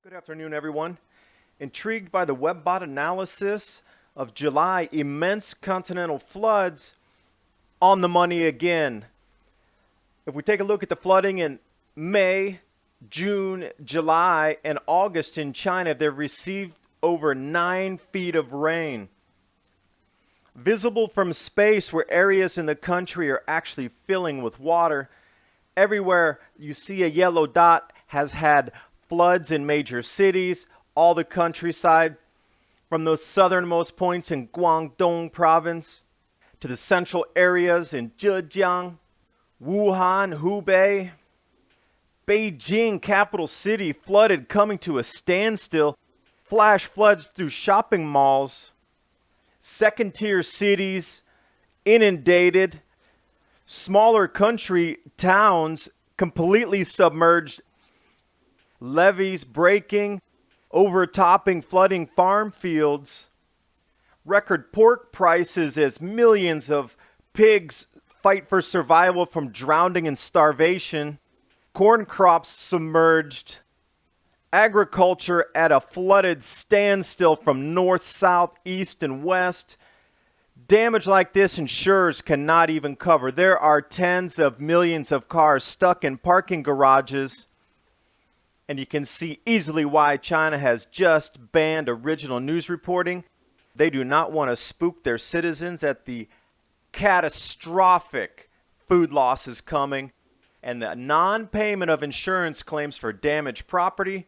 Good afternoon, everyone. Intrigued by the Webbot analysis of July immense continental floods? On the money again. If we take a look at the flooding in May, June, July, and August in China, they've received over 9 feet of rain. Visible from space, where areas in the country are actually filling with water, everywhere you see a yellow dot has had floods in major cities, all the countryside, from those southernmost points in Guangdong province to the central areas in Zhejiang, Wuhan, Hubei. Beijing, capital city, flooded, coming to a standstill. Flash floods through shopping malls. Second-tier cities inundated. Smaller country towns completely submerged. Levees breaking, overtopping, flooding farm fields. Record pork prices as millions of pigs fight for survival from drowning and starvation. Corn crops submerged. Agriculture at a flooded standstill from north, south, east, and west. Damage like this insurers cannot even cover. There are tens of millions of cars stuck in parking garages. And you can see easily why China has just banned original news reporting. They do not want to spook their citizens at the catastrophic food losses coming and the non-payment of insurance claims for damaged property.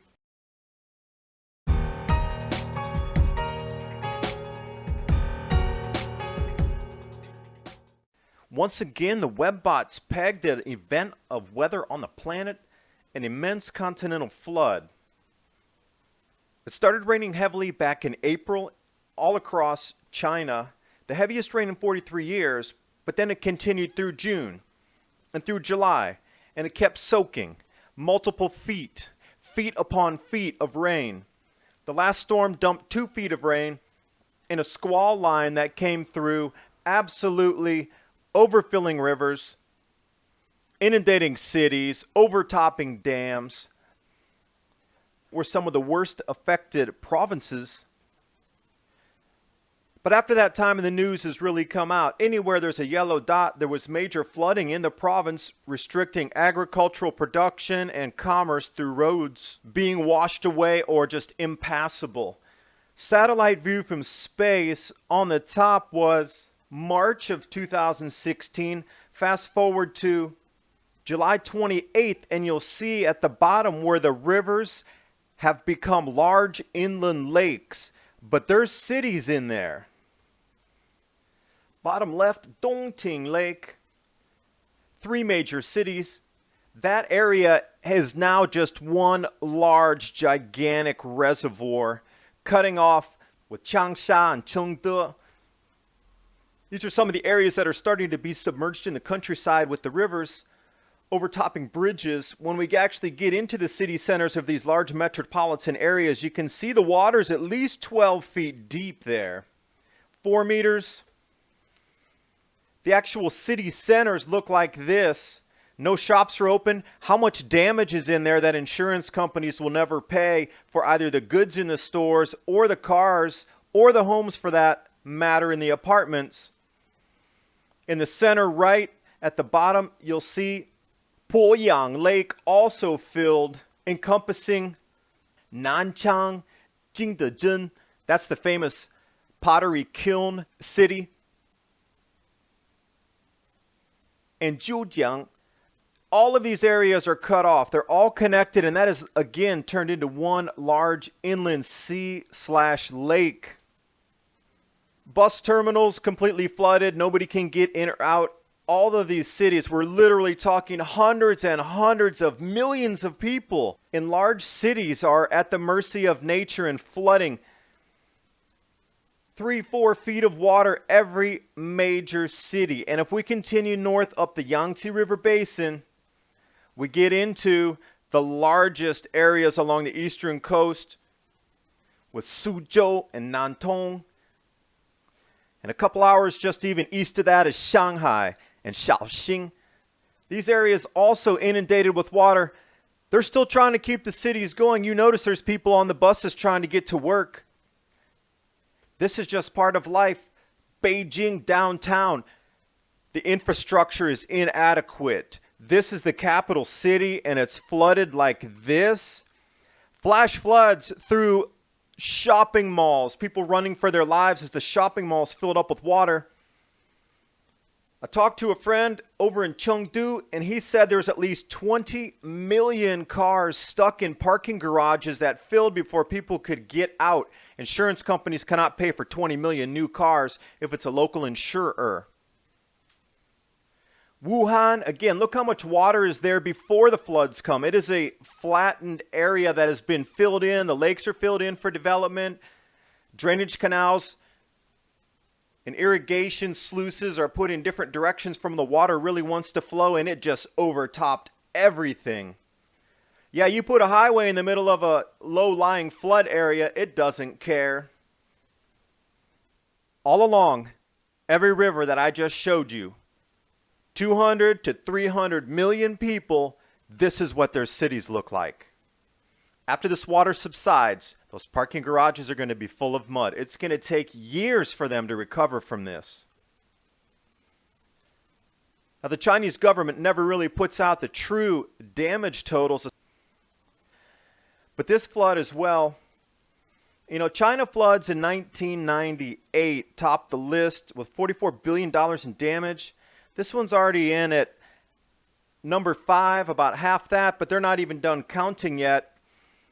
Once again, the Webbots pegged an event of weather on the planet, an immense continental flood. It started raining heavily back in April all across China, the heaviest rain in 43 years, but then it continued through June and through July, and it kept soaking multiple feet upon feet of rain. The last storm dumped 2 feet of rain in a squall line that came through, absolutely overfilling rivers, inundating cities, overtopping dams. Were some of the worst affected provinces. But after that time, the news has really come out. Anywhere there's a yellow dot, there was major flooding in the province, restricting agricultural production and commerce through roads being washed away or just impassable. Satellite view from space on the top was March of 2016. Fast forward to July 28th, and you'll see at the bottom where the rivers have become large inland lakes, but there's cities in there. Bottom left, Dongting Lake, 3 major cities. That area is now just one large, gigantic reservoir, cutting off with Changsha and Chengde. These are some of the areas that are starting to be submerged in the countryside with the rivers overtopping bridges. When we actually get into the city centers of these large metropolitan areas, you can see the water's at least 12 feet deep there. 4 meters. The actual city centers look like this. No shops are open. How much damage is in there that insurance companies will never pay for either the goods in the stores or the cars or the homes, for that matter, in the apartments. In the center right at the bottom, you'll see Poyang Lake also filled, encompassing Nanchang, Jingdezhen. That's the famous pottery kiln city. And Zhejiang. All of these areas are cut off. They're all connected, and that is again turned into one large inland sea/lake. Bus terminals completely flooded. Nobody can get in or out. All of these cities, we're literally talking hundreds and hundreds of millions of people in large cities are at the mercy of nature and flooding. 3-4 feet of water every major city. And if we continue north up the Yangtze River Basin, we get into the largest areas along the eastern coast with Suzhou and Nantong. And a couple hours just even east of that is Shanghai and Shaoxing. These areas also inundated with water They're still trying to keep the cities going. You notice there's people on the buses trying to get to work. This is just part of life. Beijing downtown, the infrastructure is inadequate. This is the capital city and it's flooded like this. Flash floods through shopping malls, people running for their lives as the shopping malls filled up with water. I talked to a friend over in Chengdu, and he said there's at least 20 million cars stuck in parking garages that filled before people could get out. Insurance companies cannot pay for 20 million new cars if it's a local insurer. Wuhan, again, look how much water is there before the floods come. It is a flattened area that has been filled in. The lakes are filled in for development. Drainage canals and irrigation sluices are put in different directions from the water really wants to flow, and it just overtopped everything. Yeah, you put a highway in the middle of a low-lying flood area, it doesn't care. All along, every river that I just showed you, 200 to 300 million people, this is what their cities look like. After this water subsides, those parking garages are going to be full of mud. It's going to take years for them to recover from this. Now, the Chinese government never really puts out the true damage totals. But this flood as well, you know, China floods in 1998 topped the list with $44 billion in damage. This one's already in at number 5, about half that, but they're not even done counting yet.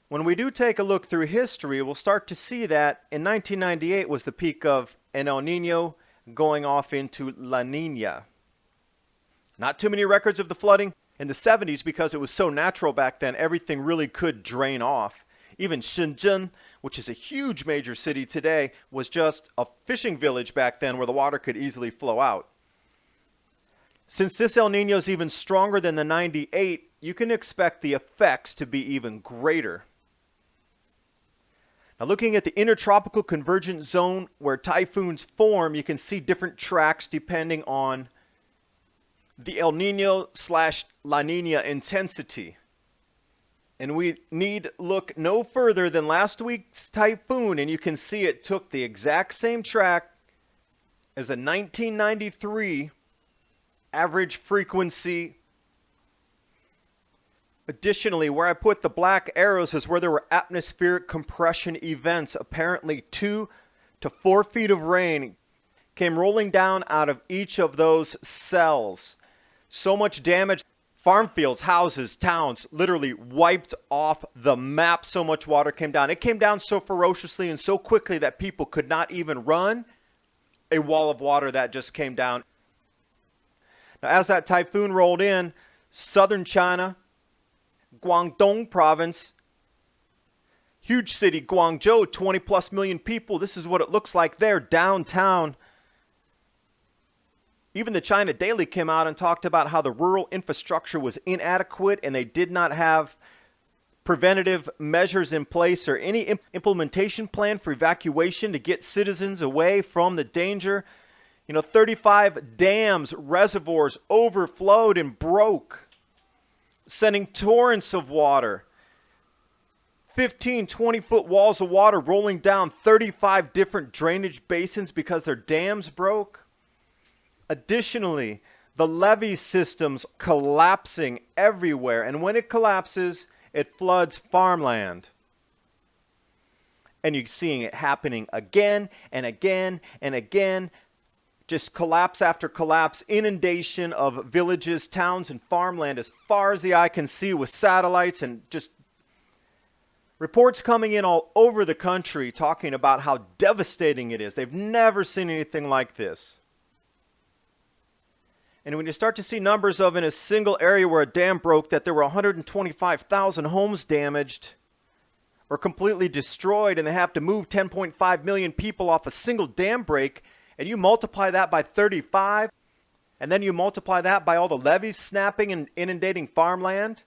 When we do take a look through history, we'll start to see that in 1998 was the peak of an El Nino going off into La Nina. Not too many records of the flooding. In the 70s, because it was so natural back then, everything really could drain off. Even Shenzhen, which is a huge major city today, was just a fishing village back then where the water could easily flow out. Since this El Nino is even stronger than the 98, you can expect the effects to be even greater. Now, looking at the intertropical convergence zone where typhoons form, you can see different tracks depending on the El Nino/La Nina intensity. And we need look no further than last week's typhoon, and you can see it took the exact same track as a 1993 average frequency. Additionally, where I put the black arrows is where there were atmospheric compression events. Apparently 2 to 4 feet of rain came rolling down out of each of those cells. So much damage. Farm fields, houses, towns literally wiped off the map. So much water came down. It came down so ferociously and so quickly that people could not even run. A wall of water that just came down. Now, as that typhoon rolled in, southern China, Guangdong province, huge city, Guangzhou, 20 plus million people. This is what it looks like there, downtown. Even the China Daily came out and talked about how the rural infrastructure was inadequate and they did not have preventative measures in place or any implementation plan for evacuation to get citizens away from the danger. You know, 35 dams, reservoirs overflowed and broke, sending torrents of water. 15, 20-foot walls of water rolling down 35 different drainage basins because their dams broke. Additionally, the levee systems collapsing everywhere. And when it collapses, it floods farmland. And you're seeing it happening again and again and again. Just collapse after collapse, inundation of villages, towns, and farmland as far as the eye can see with satellites, and just reports coming in all over the country talking about how devastating it is. They've never seen anything like this. And when you start to see numbers of in a single area where a dam broke that there were 125,000 homes damaged or completely destroyed, and they have to move 10.5 million people off a single dam break, and you multiply that by 35, and then you multiply that by all the levees snapping and inundating farmland,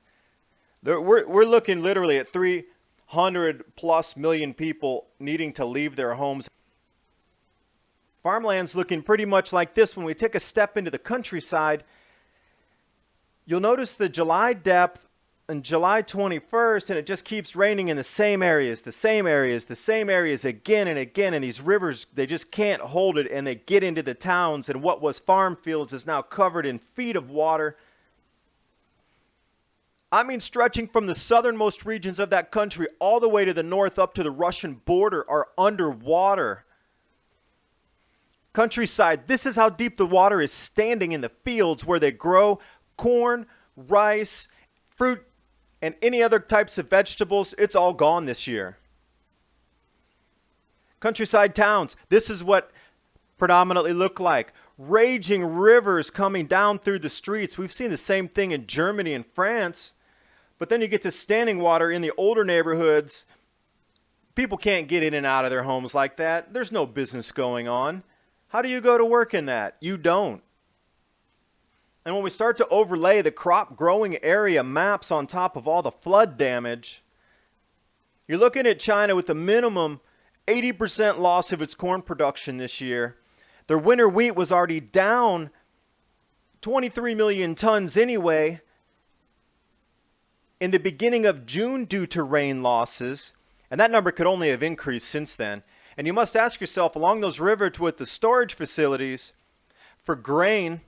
we're looking literally at 300 plus million people needing to leave their homes. Farmland's looking pretty much like this. When we take a step into the countryside, you'll notice the July depth on July 21st, and it just keeps raining in the same areas, the same areas, the same areas again and again. And these rivers, they just can't hold it, and they get into the towns, and what was farm fields is now covered in feet of water. I mean, stretching from the southernmost regions of that country all the way to the north up to the Russian border are underwater. Countryside, this is how deep the water is standing in the fields where they grow corn, rice, fruit, and any other types of vegetables. It's all gone this year. Countryside towns, this is what predominantly look like. Raging rivers coming down through the streets. We've seen the same thing in Germany and France. But then you get to standing water in the older neighborhoods. People can't get in and out of their homes like that. There's no business going on. How do you go to work in that? You don't. And when we start to overlay the crop growing area maps on top of all the flood damage, you're looking at China with a minimum 80% loss of its corn production this year. Their winter wheat was already down 23 million tons anyway in the beginning of June due to rain losses, and that number could only have increased since then. And you must ask yourself, along those rivers with the storage facilities for grain,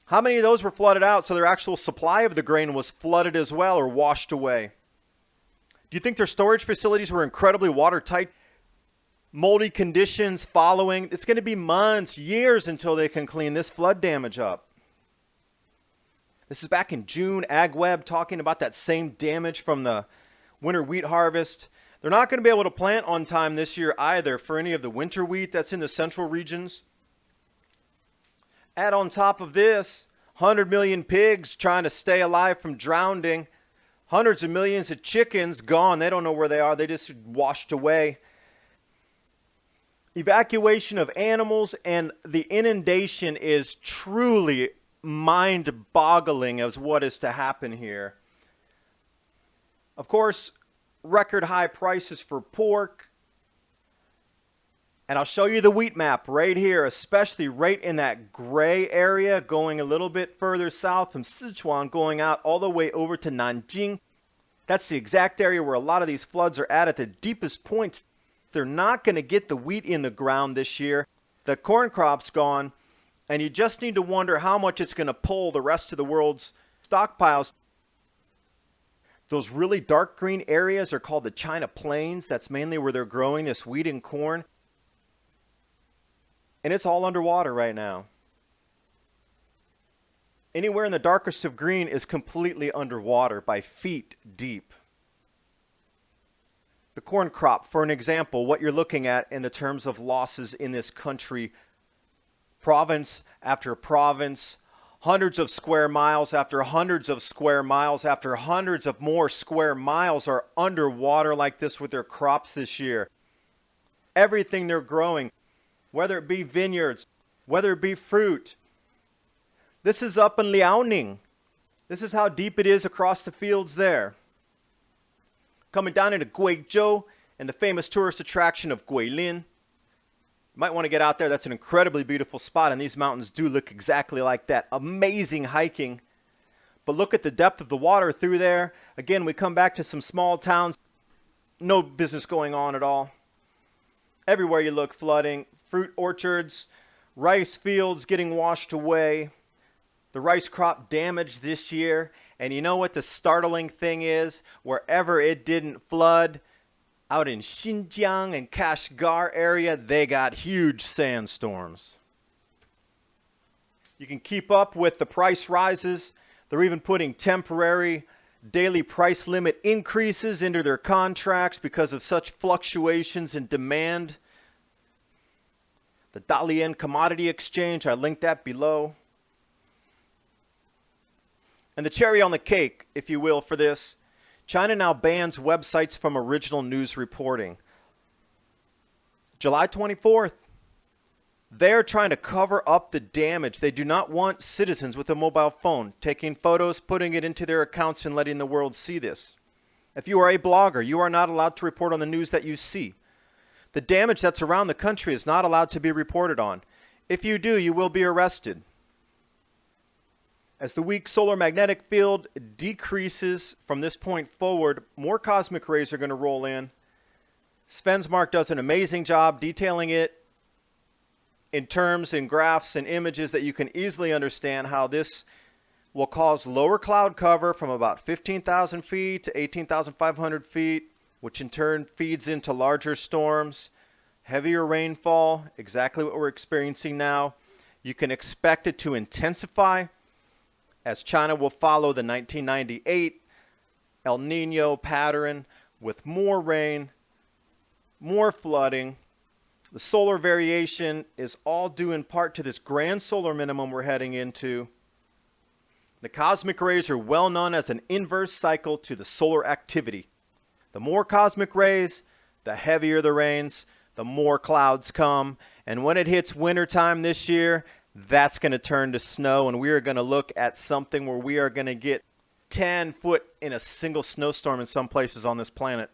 how many of those were flooded out so their actual supply of the grain was flooded as well or washed away? Do you think their storage facilities were incredibly watertight? Moldy conditions following? It's going to be months, years until they can clean this flood damage up. This is back in June, AgWeb talking about that same damage from the winter wheat harvest. They're not going to be able to plant on time this year either for any of the winter wheat that's in the central regions. Add on top of this, 100 million pigs trying to stay alive from drowning. Hundreds of millions of chickens gone. They don't know where they are. They just washed away. Evacuation of animals, and the inundation is truly mind-boggling as what is to happen here. Of course, record high prices for pork. And I'll show you the wheat map right here, especially right in that gray area, going a little bit further south from Sichuan, going out all the way over to Nanjing. That's the exact area where a lot of these floods are at the deepest points. They're not going to get the wheat in the ground this year. The corn crop's gone. And you just need to wonder how much it's going to pull the rest of the world's stockpiles. Those really dark green areas are called the China Plains. That's mainly where they're growing this wheat and corn. And it's all underwater right now. Anywhere in the darkest of green is completely underwater by feet deep. The corn crop, for an example, what you're looking at in the terms of losses in this country, province after province, hundreds of square miles after hundreds of square miles after hundreds of more square miles are underwater like this with their crops this year. Everything they're growing, whether it be vineyards, whether it be fruit. This is up in Liaoning. This is how deep it is across the fields there. Coming down into Guizhou and the famous tourist attraction of Guilin. You might want to get out there. That's an incredibly beautiful spot, and these mountains do look exactly like that. Amazing hiking. But look at the depth of the water through there. Again, we come back to some small towns. No business going on at all. Everywhere you look, flooding. Fruit orchards, rice fields getting washed away. The rice crop damaged this year. And you know what the startling thing is? Wherever it didn't flood, out in Xinjiang and Kashgar area, they got huge sandstorms. You can keep up with the price rises. They're even putting temporary daily price limit increases into their contracts because of such fluctuations in demand. The Dalian Commodity Exchange, I linked that below. And the cherry on the cake, if you will, for this, China now bans websites from original news reporting. July 24th, they're trying to cover up the damage. They do not want citizens with a mobile phone taking photos, putting it into their accounts, and letting the world see this. If you are a blogger, you are not allowed to report on the news that you see. The damage that's around the country is not allowed to be reported on. If you do, you will be arrested. As the weak solar magnetic field decreases from this point forward, more cosmic rays are going to roll in. Svensmark does an amazing job detailing it in terms and graphs and images that you can easily understand how this will cause lower cloud cover from about 15,000 feet to 18,500 feet, which in turn feeds into larger storms, heavier rainfall, exactly what we're experiencing now. You can expect it to intensify as China will follow the 1998 El Nino pattern with more rain, more flooding. The solar variation is all due in part to this grand solar minimum we're heading into. The cosmic rays are well known as an inverse cycle to the solar activity. The more cosmic rays, the heavier the rains, the more clouds come. And when it hits wintertime this year, that's going to turn to snow, and we are going to look at something where we are going to get 10 foot in a single snowstorm in some places on this planet.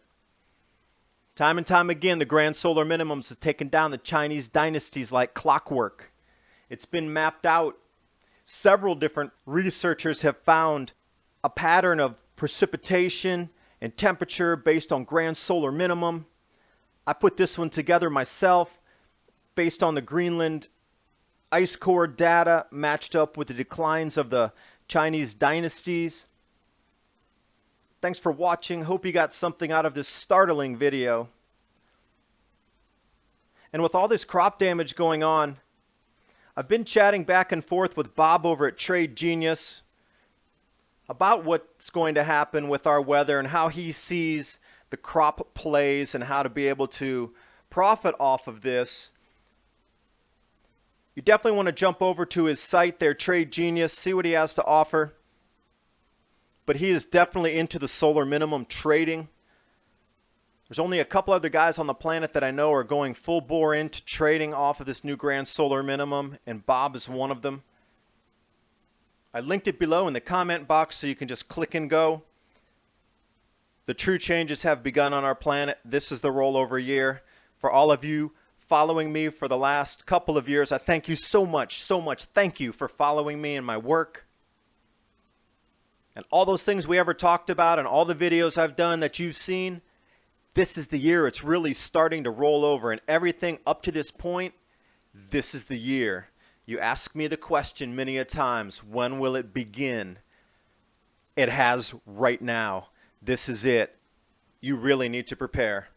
Time and time again, the grand solar minimums have taken down the Chinese dynasties like clockwork. It's been mapped out. Several different researchers have found a pattern of precipitation and temperature based on grand solar minimum. I put this one together myself based on the Greenland ice core data matched up with the declines of the Chinese dynasties. Thanks for watching. Hope you got something out of this startling video. And with all this crop damage going on, I've been chatting back and forth with Bob over at Trade Genius about what's going to happen with our weather and how he sees the crop plays and how to be able to profit off of this. You definitely want to jump over to his site there, Trade Genius, see what he has to offer. But he is definitely into the solar minimum trading. There's only a couple other guys on the planet that I know are going full bore into trading off of this new grand solar minimum, and Bob is one of them. I linked it below in the comment box so you can just click and go. The true changes have begun on our planet. This is the rollover year. For all of you following me for the last couple of years, I thank you so much, so much. Thank you for following me in my work. And all those things we ever talked about and all the videos I've done that you've seen, this is the year it's really starting to roll over. And everything up to this point, this is the year. You ask me the question many a times, when will it begin? It has right now. This is it. You really need to prepare.